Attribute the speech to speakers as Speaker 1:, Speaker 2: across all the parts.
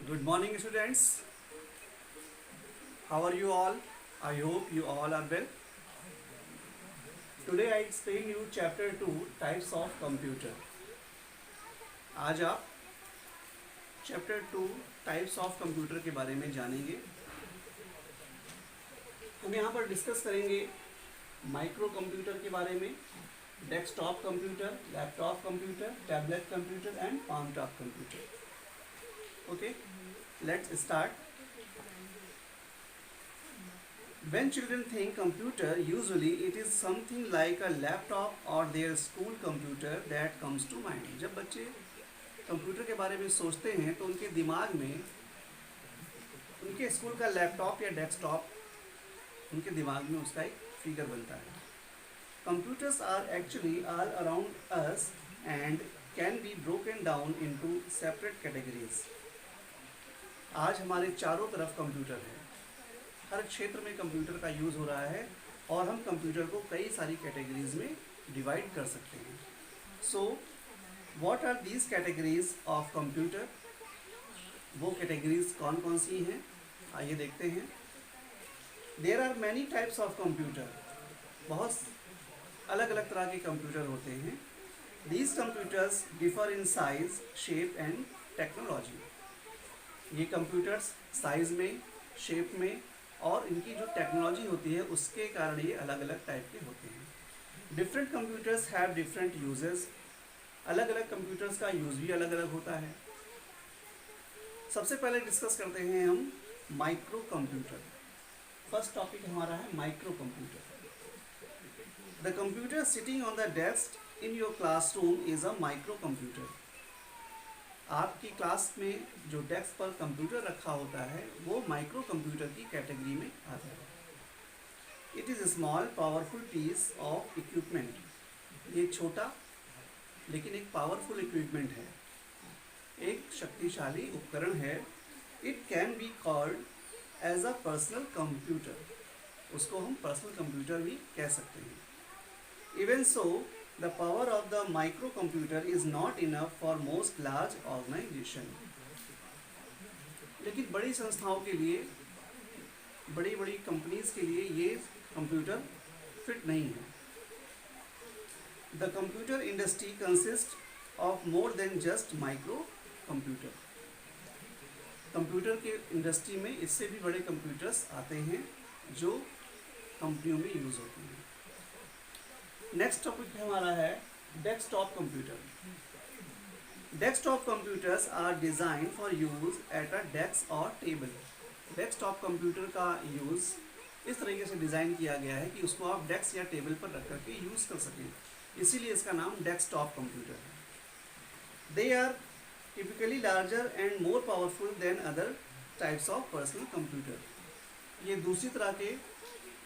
Speaker 1: Good morning, students. How are you all? I hope you all are well. Today I explain you chapter 2 types of computer. आज आप chapter 2 types of computer के बारे में जानेंगे। हम यहाँ पर डिस्कस करेंगे माइक्रो कंप्यूटर के बारे में, desktop computer, laptop computer, tablet computer and palm top computer. Okay, let's start. When children think computer, usually it is something like a laptop or their school computer that comes to mind. जब बच्चे computer के बारे में सोचते हैं तो उनके दिमाग में उनके स्कूल का लैपटॉप या डेस्कटॉप उनके दिमाग में उसका एक फिगर बनता है। Computers are actually all around us and can be broken down into separate categories. आज हमारे चारों तरफ कंप्यूटर है। हर क्षेत्र में कंप्यूटर का यूज़ हो रहा है और हम कंप्यूटर को कई सारी कैटेगरीज में डिवाइड कर सकते हैं। So what are these categories of computer? वो कैटेगरीज कौन कौन सी हैं, आइए देखते हैं। There are many types of computer. बहुत अलग अलग तरह के कंप्यूटर होते हैं। These computers differ in size, shape and technology. ये कंप्यूटर्स साइज में, शेप में और इनकी जो टेक्नोलॉजी होती है उसके कारण ये अलग अलग टाइप के होते हैं। Different computers have different uses. अलग अलग कंप्यूटर्स का यूज़ भी अलग अलग होता है। सबसे पहले डिस्कस करते हैं हम माइक्रो कंप्यूटर। फर्स्ट टॉपिक हमारा है micro computer. The computer sitting on the desk in your classroom is a micro computer. आपकी क्लास में जो डेस्क पर कंप्यूटर रखा होता है वो माइक्रो कंप्यूटर की कैटेगरी में आता है। It is small powerful piece of equipment. ये छोटा लेकिन एक पावरफुल इक्विपमेंट है, एक शक्तिशाली उपकरण है। It can be called as a personal computer. उसको हम पर्सनल कंप्यूटर भी कह सकते हैं। Even so the power of the microcomputer is not enough for most large organization. लेकिन बड़ी संस्थाओं के लिए, बड़ी बड़ी कंपनीज के लिए ये कंप्यूटर फिट नहीं है। The computer industry consists of more than just micro computer. Computer के इंडस्ट्री में इससे भी बड़े कंप्यूटर्स आते हैं जो कंपनियों में यूज़ होते हैं। नेक्स्ट टॉपिक हमारा है desktop computer. Desktop computers are design for use at a desk और टेबल। डेस्कटॉप कंप्यूटर का यूज़ इस तरीके से डिज़ाइन किया गया है कि उसको आप डेस्क या टेबल पर रख करके यूज़ कर सकें, इसीलिए इसका नाम डेस्कटॉप कंप्यूटर है। They are typically larger and more powerful than other types of personal computer. ये दूसरी तरह के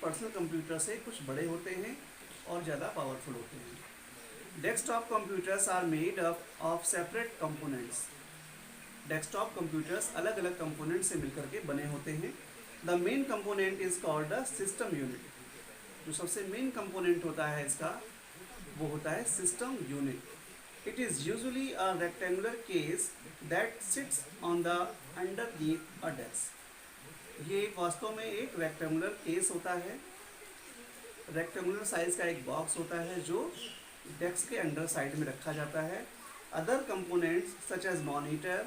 Speaker 1: पर्सनल कंप्यूटर से कुछ बड़े होते हैं और ज़्यादा पावरफुल होते हैं। Desktop computers are made up of separate components. Desktop computers अलग अलग कंपोनेंट से मिलकर के बने होते हैं। The main component is called the system unit. जो सबसे मेन कंपोनेंट होता है इसका वो होता है system unit. It is usually a rectangular case that sits on the underneath a desk. ये वास्तव में एक रेक्टेंगुलर केस होता है। रेक्टेंगुलर साइज का एक बॉक्स होता है जो डेस्क के अंडर साइड में रखा जाता है। Other components such as monitor,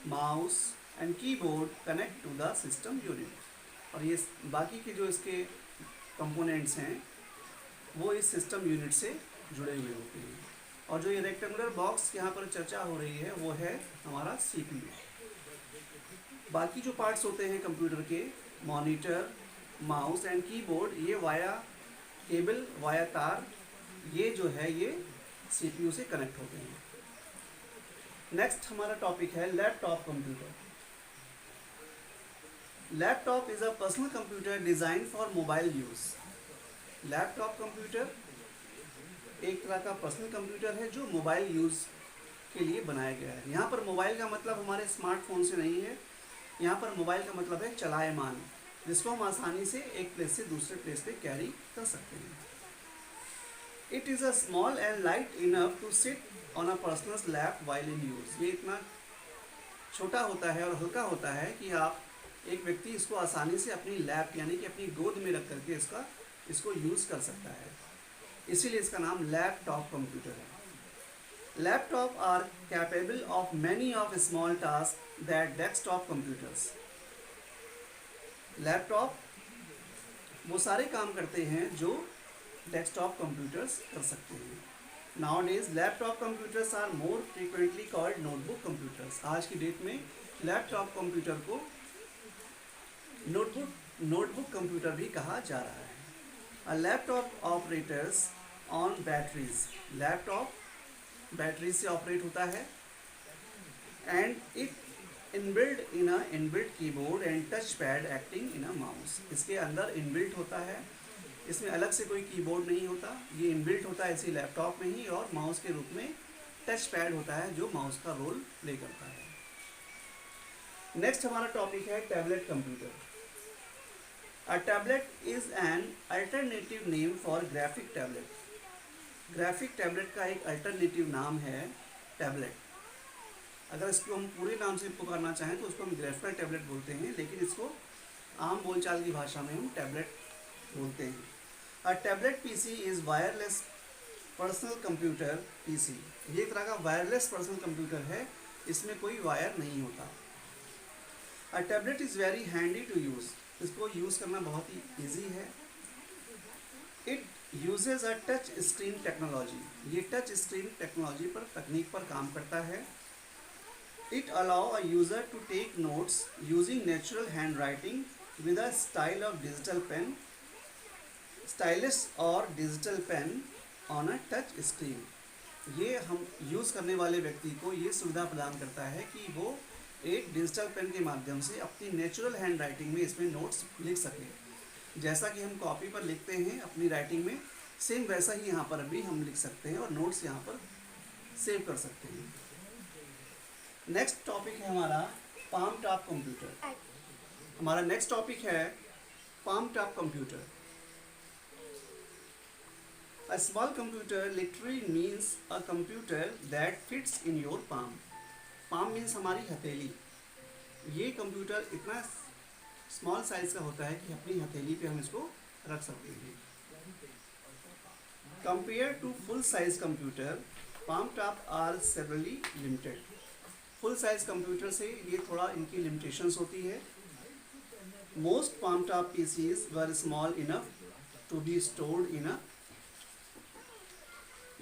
Speaker 1: mouse and keyboard connect to the system unit. और ये बाकी के जो इसके कंपोनेंट्स हैं वो इस सिस्टम यूनिट से जुड़े हुए होते हैं। और जो ये रेक्टेंगुलर बॉक्स यहाँ पर चर्चा हो रही है वो है हमारा CPU। बाकी जो पार्ट्स होते हैं कंप्यूटर के, मॉनिटर, माउस एंड कीबोर्ड, ये वाया केबल, वाया तार, ये जो है ये CPU से कनेक्ट होते हैं। नेक्स्ट हमारा टॉपिक है laptop computer. Laptop is a personal computer design for mobile use. Laptop computer एक तरह का पर्सनल कंप्यूटर है जो मोबाइल यूज़ के लिए बनाया गया है। यहाँ पर मोबाइल का मतलब हमारे स्मार्टफोन से नहीं है, यहाँ पर मोबाइल का मतलब है चलायमान, जिसको हम आसानी से एक प्लेस से दूसरे प्लेस पे कैरी कर सकते हैं। It is a small and light enough to sit on a personal lap while in use. ये इतना छोटा होता है और हल्का होता है कि आप एक व्यक्ति इसको आसानी से अपनी लैप यानी कि अपनी गोद में रख करके इसको यूज़ कर सकता है, इसीलिए इसका नाम लैपटॉप कंप्यूटर है। Laptop are capable of many of small task that desktop computers. Laptop वो सारे काम करते हैं जो डेस्कटॉप कंप्यूटर्स कर सकते हैं। Nowadays laptop computers are more frequently called notebook computers. आज की डेट में लैपटॉप कंप्यूटर को नोटबुक कंप्यूटर भी कहा जा रहा है। A laptop operators on batteries. Laptop battery से ऑपरेट होता है and it inbuilt keyboard and touch pad acting in a mouse. इसके अंदर इनबिल्ट होता है, इसमें अलग से कोई कीबोर्ड नहीं होता, ये इनबिल्ट होता है इसी लैपटॉप में ही, और माउस के रूप में टच पैड होता है जो माउस का रोल प्ले करता है। नेक्स्ट हमारा टॉपिक है tablet computer. A tablet is an alternative name for graphic tablet. Graphic tablet का एक अल्टरनेटिव नाम है टैबलेट। अगर इसको हम पूरे नाम से पुकारना चाहें तो उसको हम ग्राफिकल टैबलेट बोलते हैं, लेकिन इसको आम बोलचाल की भाषा में हम टैबलेट बोलते हैं। A tablet PC is wireless personal computer PC. ये एक तरह का वायरलेस पर्सनल कंप्यूटर है, इसमें कोई वायर नहीं होता। A tablet is very handy to use. इसको यूज़ करना बहुत ही ईजी है। It uses a touch screen technology. ये टच स्क्रीन टेक्नोलॉजी पर तकनीक पर काम करता है। It allow a user to take notes using natural hand writing with a style of digital pen, stylish और digital pen on a touch screen. ये हम यूज़ करने वाले व्यक्ति को ये सुविधा प्रदान करता है कि वो एक डिजिटल पेन के माध्यम से अपनी नेचुरल हैंड राइटिंग में इसमें नोट्स लिख सकें। जैसा कि हम कॉपी पर लिखते हैं अपनी राइटिंग में, सेम वैसा ही यहाँ पर भी हम लिख सकते हैं और नोट्स यहाँ पर सेव कर सकते हैं। नेक्स्ट टॉपिक है हमारा पाम टॉप कंप्यूटर। हमारा नेक्स्ट टॉपिक है palm top computer. A small computer literally means a computer that fits in your palm. Palm means हमारी हथेली। ये कंप्यूटर इतना स्मॉल साइज का होता है कि अपनी हथेली पे हम इसको रख सकते हैं। Compared to full size computer, palm top are severely limited. Full size computer से ये थोड़ा इनकी लिमिटेशंस होती है। Most palm top PCs were small enough to be stored in a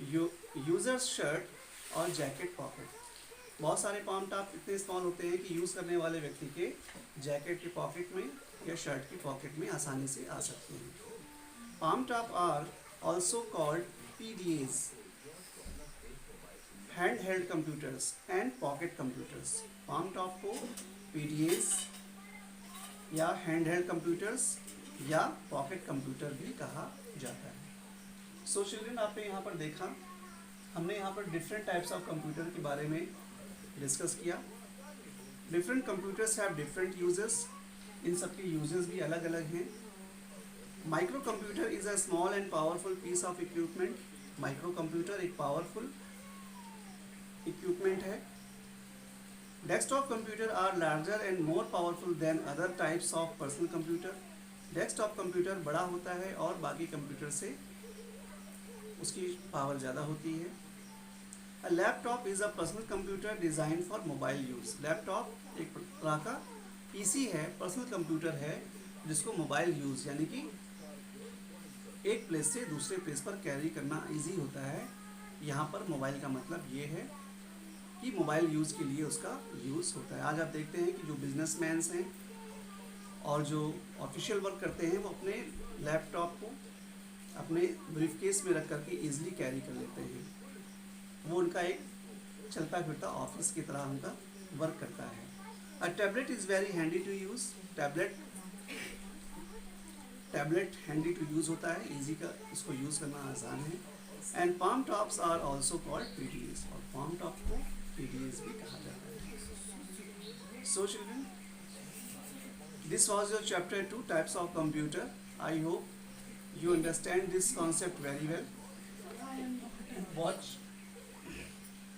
Speaker 1: users shirt और जैकेट पॉकेट। बहुत सारे पाम टॉप इतने स्मॉल होते हैं कि यूज़ करने वाले व्यक्ति के जैकेट के पॉकेट में या शर्ट की पॉकेट में आसानी से आ सकते हैं। Palm top are also called PDAs, hand held computers and pocket computers. Palm top को PDAs या हैंड हेल्ड कंप्यूटर्स या पॉकेट कंप्यूटर भी कहा जाता है। सो चिल्ड्रन, आपने यहाँ पर देखा, हमने यहाँ पर डिफरेंट टाइप्स ऑफ कंप्यूटर के बारे में डिस्कस किया। Different computers have different uses. इन सब के यूजेस भी अलग अलग हैं। Micro computer is a small and powerful piece of equipment. Micro computer एक पावरफुल इक्विपमेंट है। Desktop computer are larger and more powerful than other types of personal computer. Desktop computer बड़ा होता है और बाकी कंप्यूटर से उसकी पावर ज़्यादा होती है। A laptop is a personal computer design for mobile use. Laptop एक तरह का पीसी है, पर्सनल कंप्यूटर है जिसको मोबाइल यूज़ यानी कि एक प्लेस से दूसरे प्लेस पर कैरी करना इजी होता है। यहाँ पर मोबाइल का मतलब ये है कि मोबाइल यूज़ के लिए उसका यूज़ होता है। आज आप देखते हैं कि जो बिजनेसमैन्स हैं और जो ऑफिशियल वर्क करते हैं वो अपने लैपटॉप को अपने ब्रीफकेस में रख करके ईजिली कैरी कर लेते हैं। वो उनका एक चलता फिरता ऑफिस की तरह उनका वर्क करता है। A tablet is very handy to use. Tablet handy to use होता है, ईजी का इसको यूज़ करना आसान है। And palm tops are also called PDAs, और पाम टॉप को PDAs भी कहा जाता है। So children, this was your chapter 2 types of computer. I hope you understand this concept very well. Watch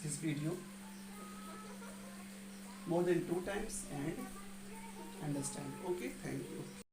Speaker 1: this video. more than 2 times and understand. Okay, thank you.